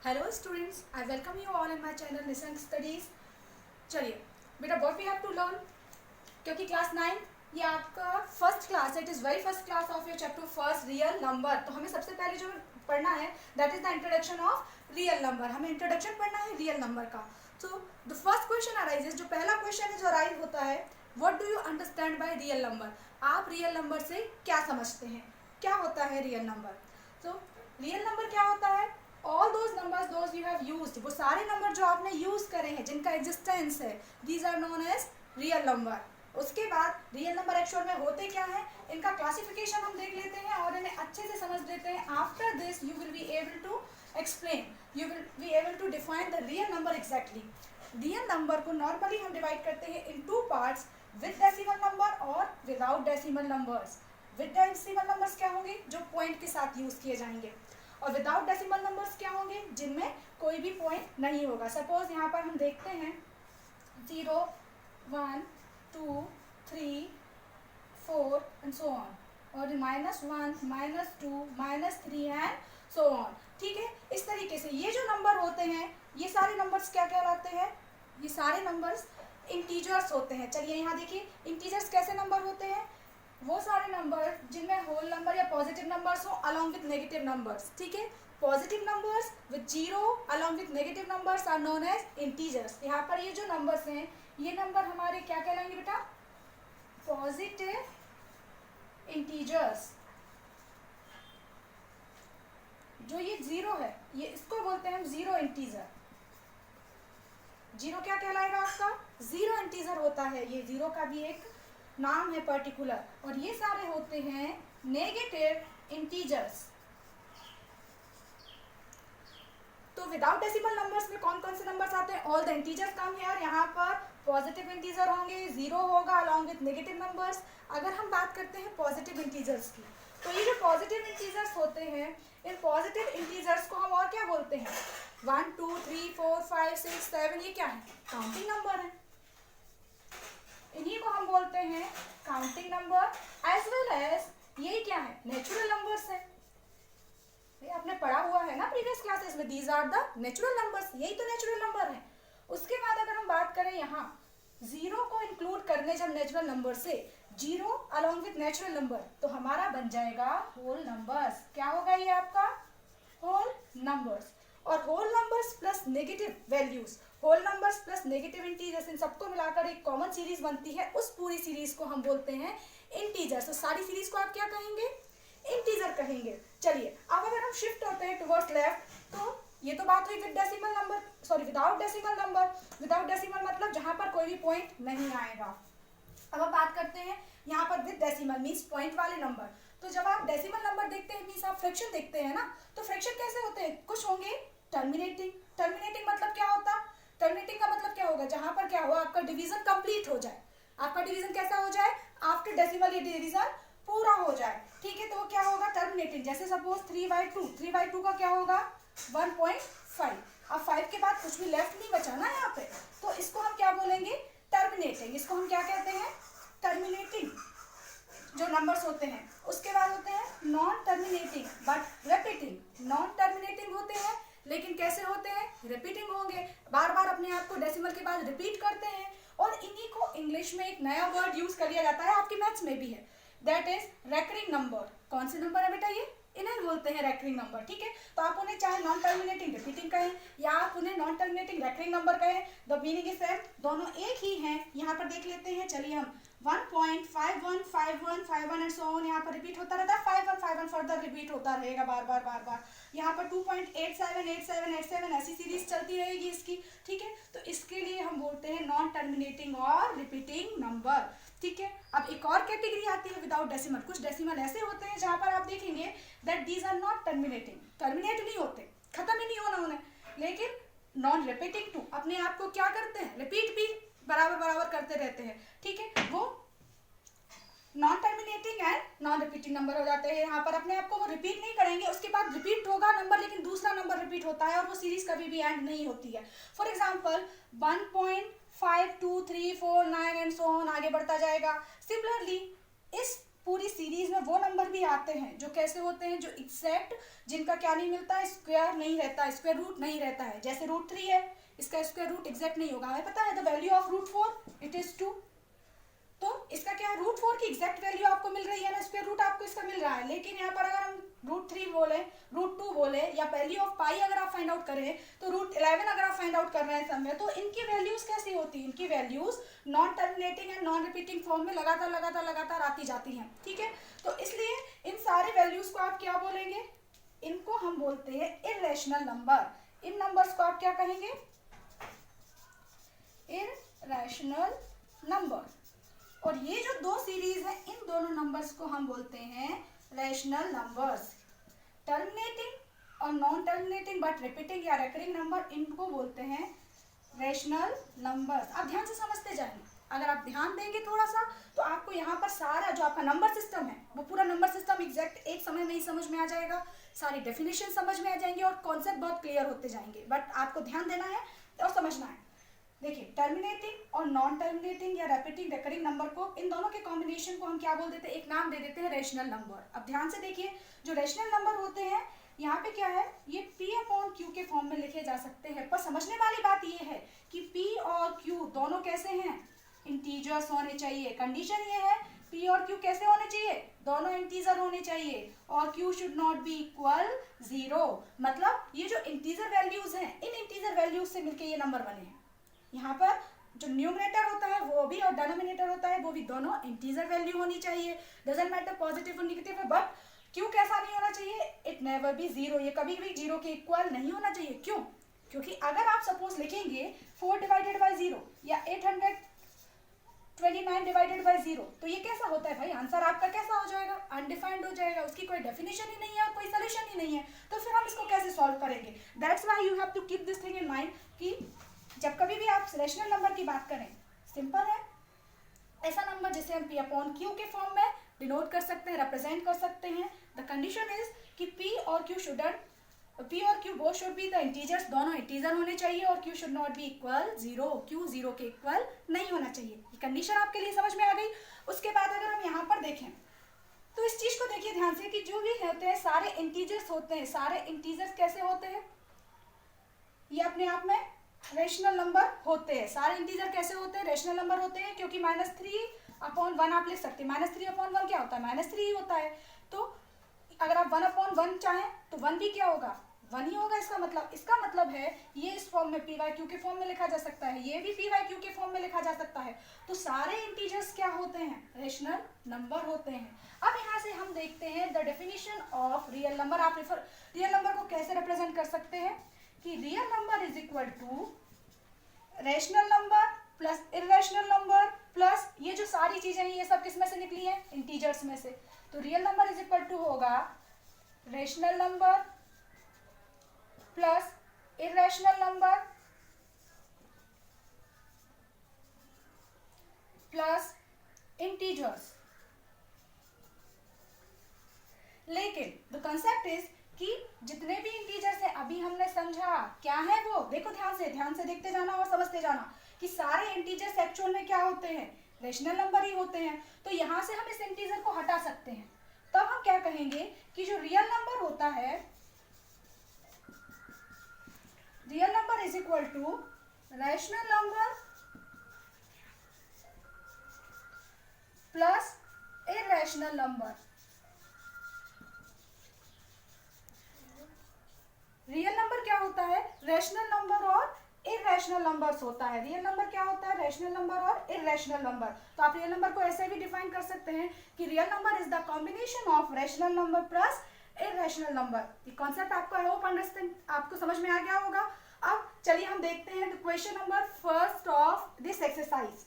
Hello students, I welcome you all in my channel Nisang studies. चलिए बेटा, what we have to learn, क्योंकि class 9 ये आपका first class है, it is very first class of your chapter first real number. तो हमें सबसे पहले जो पढ़ना है that is the introduction of real number. हमें इंट्रोडक्शन पढ़ना है रियल नंबर का। So the first question arises, जो पहला क्वेश्चन है जो अराइज होता है, what do you understand by real number. आप रियल नंबर से क्या समझते हैं, क्या होता है रियल नंबर। तो रियल नंबर क्या होता है, all those numbers those you have used, वो सारे नंबर जो आपने यूज करे हैं, जिनका एग्जिस्टेंस है, these are known as real number. उसके बाद रियल नंबर एक्चुअल में होते क्या है, इनका क्लासिफिकेशन हम देख लेते हैं और इन्हें अच्छे से समझ लेते हैं। After this you will be able to explain, you will be able to define the real number exactly. Real number को नॉर्मली हम डिवाइड करते हैं in two parts, with decimal number और without decimal numbers. With decimal numbers क्या होंगे, जो point के साथ यूज किए जाएंगे, और विदाउट डेसिमल नंबर्स क्या होंगे, जिनमें कोई भी पॉइंट नहीं होगा। सपोज यहाँ पर हम देखते हैं 0, 1, 2, 3, 4 एंड सो ऑन, और -1, -2, -3 एंड सो ऑन। ठीक है, इस तरीके से ये जो नंबर होते हैं, ये सारे नंबर्स क्या कहलाते हैं, ये सारे नंबर्स इंटीजर्स होते हैं। चलिए यहाँ देखिए, इंटीजर्स कैसे नंबर होते हैं, वो सारे नंबर जिनमें होल नंबर या पॉजिटिव नंबर्स हो अलॉन्ग विथ नेगेटिव नंबर्स। ठीक है, positive numbers with 0 along with negative numbers are known as integers. यहाँ पर ये जो नंबर्स हैं, ये नंबर हमारे क्या कहलाएंगे बेटा, पॉजिटिव इंटीजर्स। जो ये 0 है, ये इसको बोलते हैं हम 0 इंटीजर। 0 क्या कहलाएगा आपका, 0 इंटीजर होता है, ये 0 का भी एक नाम है पर्टिकुलर। और ये सारे होते हैं नेगेटिव इंटीजर्स। तो विदाउट डेसिमल नंबर्स में कौन कौन से नंबर्स आते हैं, all the integers come here. यहाँ पर पॉजिटिव इंटीजर होंगे, 0 होगा अलॉन्ग विथ नेगेटिव नंबर्स। अगर हम बात करते हैं पॉजिटिव इंटीजर्स की, तो ये जो पॉजिटिव इंटीजर्स होते हैं, इन पॉजिटिव इंटीजर्स को हम और क्या बोलते हैं, 1, 2, 3, 4, 5, 6, 7, ये क्या है, काउंटिंग नंबर है। इन्हीं को हम बोलते हैं counting number, as well as ये क्या है, नेचुरल नंबर्स है। आपने पढ़ा हुआ है ना प्रीवियस क्लासेस में, these are the natural numbers, यही तो नेचुरल नंबर है। उसके बाद अगर हम बात करें यहाँ 0 को इंक्लूड करने जब नेचुरल नंबर से, 0 अलॉन्ग विथ नेचुरल नंबर, तो हमारा बन जाएगा होल नंबर्स। क्या होगा ये आपका, होल नंबर्स। और whole numbers plus negative values, whole numbers plus negative integers, इन सबको मिलाकर एक कॉमन सीरीज बनती है, उस पूरी सीरीज को हम बोलते हैं इंटीजर्स। तो सारी सीरीज को आप क्या कहेंगे, इंटीजर कहेंगे। चलिए अब अगर हम शिफ्ट होते हैं टुवर्ड्स लेफ्ट, तो ये तो बात हुई with decimal number, sorry without decimal number. Without decimal मतलब जहां पर कोई भी पॉइंट नहीं आएगा। अब हम बात करते हैं यहाँ पर विद डेसिमल मीन्स पॉइंट वाले नंबर। तो जब आप डेसिमल नंबर देखते हैं मीन्स आप फ्रैक्शन देखते हैं ना, तो फ्रैक्शन कैसे होते हैं, कुछ होंगे टर्मिनेटिंग। टर्मिनेटिंग मतलब क्या होता, टर्मिनेटिंग का मतलब क्या होगा, जहां पर क्या हुआ, आपका डिवीजन कंप्लीट हो जाए। आपका डिवीजन कैसा हो जाए, आफ्टर डेसिमल ये डिवीजन पूरा हो जाए। ठीक है, तो क्या होगा, टर्मिनेटिंग। जैसे सपोज 3/2, 3/2 का क्या होगा, 1.5। अब 5 के बाद कुछ भी लेफ्ट नहीं बचा ना यहाँ पे, तो इसको हम क्या बोलेंगे, टर्मिनेटिंग। इसको हम क्या कहते हैं, टर्मिनेटिंग जो नंबर्स होते हैं। उसके बाद होते हैं non terminating but repeating. Non terminating होते हैं लेकिन कैसे होते हैं, रिपीटिंग होंगे, बार बार अपने आप को डेसिमल के बाद रिपीट करते हैं। और इन्हीं को इंग्लिश में एक नया वर्ड यूज कर लिया जाता है, आपके मैथ्स में भी है, दैट इज रेकरिंग नंबर। कौन से नंबर है बेटा, ये इन्हें बोलते हैं रेकरिंग नंबर। ठीक है, तो आप उन्हें चाहे नॉन टर्मिनेटिंग रिपीटिंग कहें या आप उन्हें नॉन टर्मिनेटिंग रेकरिंग नंबर कहें, द मीनिंग इज सेम, दोनों एक ही हैं। यहाँ पर देख लेते हैं, चलिए हम 1.515151 एंड सो ऑन, यहाँ पर रिपीट होता रहता है, 5151 फर्दर रिपीट होता रहेगा बार बार बार बार। यहाँ पर 2.878787 ऐसी सीरीज चलती रहेगी इसकी। ठीक है, तो इसके लिए हम बोलते हैं नॉन टर्मिनेटिंग और रिपीटिंग नंबर। ठीक है, अब एक और कैटेगरी आती है विदाउट डेसिमल। कुछ डेसिमल ऐसे होते हैं जहां पर आप देखेंगे that these are not terminating, terminate नहीं होते, खत्म ही नहीं होना उन्हें, लेकिन नॉन रिपीटिंग टू, अपने आप को क्या करते हैं, रिपीट भी बराबर बराबर करते रहते हैं। ठीक है, वो non terminating and non repeating number हो जाते हैं। यहाँ पर अपने आप को वो रिपीट नहीं करेंगे, उसके बाद रिपीट होगा नंबर, लेकिन दूसरा नंबर रिपीट होता है और वो सीरीज कभी भी एंड नहीं होती है। For example 1.5234 9 and so on आगे बढ़ता जाएगा। सिमिलरली इस पूरी सीरीज में वो नंबर भी आते हैं जो कैसे होते हैं, जो एग्जैक्ट, जिनका क्या नहीं मिलता है, स्क्वायर नहीं रहता, स्क्वायर रूट नहीं रहता है। जैसे √3 है, इसका स्क्वायर रूट एग्जैक्ट नहीं होगा। हमें पता है the value of √4 it is 2, तो इसका क्या है, √4 की एग्जैक्ट वैल्यू आपको मिल रही है ना, स्क्वायर रूट आपको इसका मिल रहा है। लेकिन यहाँ पर अगर हम √3 बोले, √2 बोले, या वैल्यू ऑफ पाई अगर आप फाइंड आउट करें, तो √11 अगर आप फाइंड आउट कर रहे हैं सब में, तो इनकी वैल्यूज कैसी होती है, इनकी values non terminating and non repeating form में लगातार लगातार लगातार आती जाती हैं, ठीक है। तो इसलिए इन सारे वैल्यूज को आप क्या बोलेंगे, इनको हम बोलते हैं इर्रेशनल नंबर। इन नंबर्स को आप क्या कहेंगे, इर्रेशनल नंबर। और ये जो दो सीरीज है, इन दोनों नंबर्स को हम बोलते हैं रैशनल नंबर्स। टर्मिनेटिंग और नॉन टर्मिनेटिंग बट रिपीटिंग या रेकरिंग नंबर, इनको बोलते हैं रैशनल नंबर्स। आप ध्यान से समझते जाएंगे, अगर आप ध्यान देंगे थोड़ा सा, तो आपको यहाँ पर सारा जो आपका नंबर सिस्टम है, वो पूरा नंबर सिस्टम एग्जैक्ट एक समय में ही समझ में आ जाएगा, सारी डेफिनेशन समझ में आ जाएंगे और कॉन्सेप्ट बहुत क्लियर होते जाएंगे। बट आपको ध्यान देना है और समझना है। देखिए, टर्मिनेटिंग और नॉन टर्मिनेटिंग या रिपीटिंग रेकरिंग नंबर को, इन दोनों के कॉम्बिनेशन को हम क्या बोल देते हैं, एक नाम दे देते हैं रैशनल नंबर। अब ध्यान से देखिए, जो रैशनल नंबर होते हैं, यहाँ पे क्या है, ये P/Q के फॉर्म में लिखे जा सकते हैं। पर समझने वाली बात ये है कि P और Q दोनों कैसे हैं, इंटीजर्स होने चाहिए। कंडीशन ये है, P और Q कैसे होने चाहिए, दोनों इंटीजर होने चाहिए, और Q should not be equal 0। मतलब ये जो इंटीजर वैल्यूज हैं, इन इंटीजर वैल्यूज से मिलके ये नंबर बने हैं। यहाँ पर जो न्यूमरेटर होता है वो भी और डिनोमिनेटर होता है वो भी, दोनों इंटीजर वैल्यू होनी चाहिए। डजंट मैटर पॉजिटिव और नेगेटिव है, बट क्यों कैसा नहीं होना चाहिए, इट नेवर बी 0। ये कभी भी 0 के इक्वल नहीं होना चाहिए। क्यों, क्योंकि अगर आप सपोज लिखेंगे 4 डिवाइडेड बाई 0 या 829 डिवाइडेड बाई 0, तो ये कैसा होता है भाई, आंसर आपका कैसा हो जाएगा, अनडिफाइंड हो जाएगा, उसकी कोई डेफिनेशन ही नहीं है और कोई सोल्यूशन ही नहीं है। तो फिर हम इसको कैसे सॉल्व करेंगे। That's why you have to keep this thing in mind कि जब कभी भी आप रैशनल नंबर की बात करें, सिंपल है, ऐसा नंबर जिसे हम P/Q के फॉर्म में डिनोट कर सकते हैं, रिप्रेजेंट कर सकते हैं। द कंडीशन इज कि P और Q both should be the integers, दोनों इंटीजर होने चाहिए, और Q should not be equal 0, Q 0 के इक्वल नहीं होना चाहिए। ये कंडीशन आपके लिए समझ में आ गई। उसके बाद अगर हम यहाँ पर देखें, तो इस चीज को देखिए ध्यान से कि जो भी होते हैं सारे इंटीजर्स होते हैं। सारे इंटीजर्स कैसे होते हैं, ये अपने आप में रैशनल नंबर होते हैं। सारे इंटीजर कैसे होते हैं, रैशनल नंबर होते हैं, क्योंकि -3/1 आप लिख सकते हैं। -3/1 क्या होता है, -3 ही होता है। तो अगर आप 1/1 चाहें तो 1 भी क्या होगा, 1 ही होगा। इसका मतलब है ये इस फॉर्म में P/Q के फॉर्म में लिखा जा सकता है, ये भी P/Q के फॉर्म में लिखा जा सकता है। तो सारे इंटीजर्स क्या होते हैं, रैशनल नंबर होते हैं। अब यहाँ से हम देखते हैं the definition of real number. आप रियल नंबर को कैसे रिप्रेजेंट कर सकते हैं कि real number is equal to rational number plus irrational number plus ये जो सारी चीजें हैं, ये सब किस में से निकली हैं, इंटीजर्स में से। तो real number is equal to होगा rational number plus irrational number plus integers. लेकिन द कंसेप्ट इज कि जितने भी इंटीजर्स हैं, अभी हमने समझा क्या है वो, देखो ध्यान से देखते जाना और समझते जाना कि सारे इंटीजर्स एक्चुअल में क्या होते हैं, रैशनल नंबर ही होते हैं। तो यहाँ से हम इस इंटीजर को हटा सकते हैं। तब हम क्या कहेंगे कि जो रियल नंबर होता है, real number is equal to rational number plus irrational number. Real number क्या होता है, रैशनल नंबर और इर्रेशनल नंबर्स होता है। रियल नंबर क्या होता है, रैशनल नंबर और इर्रेशनल नंबर। तो आप रियल नंबर को ऐसे भी डिफाइन कर सकते हैं कि real number is the combination of rational number plus irrational number. ये कॉन्सेप्ट आपको आई होप अंडरस्टैंड, आपको समझ में आ गया होगा। अब चलिए हम देखते हैं question number first of this exercise.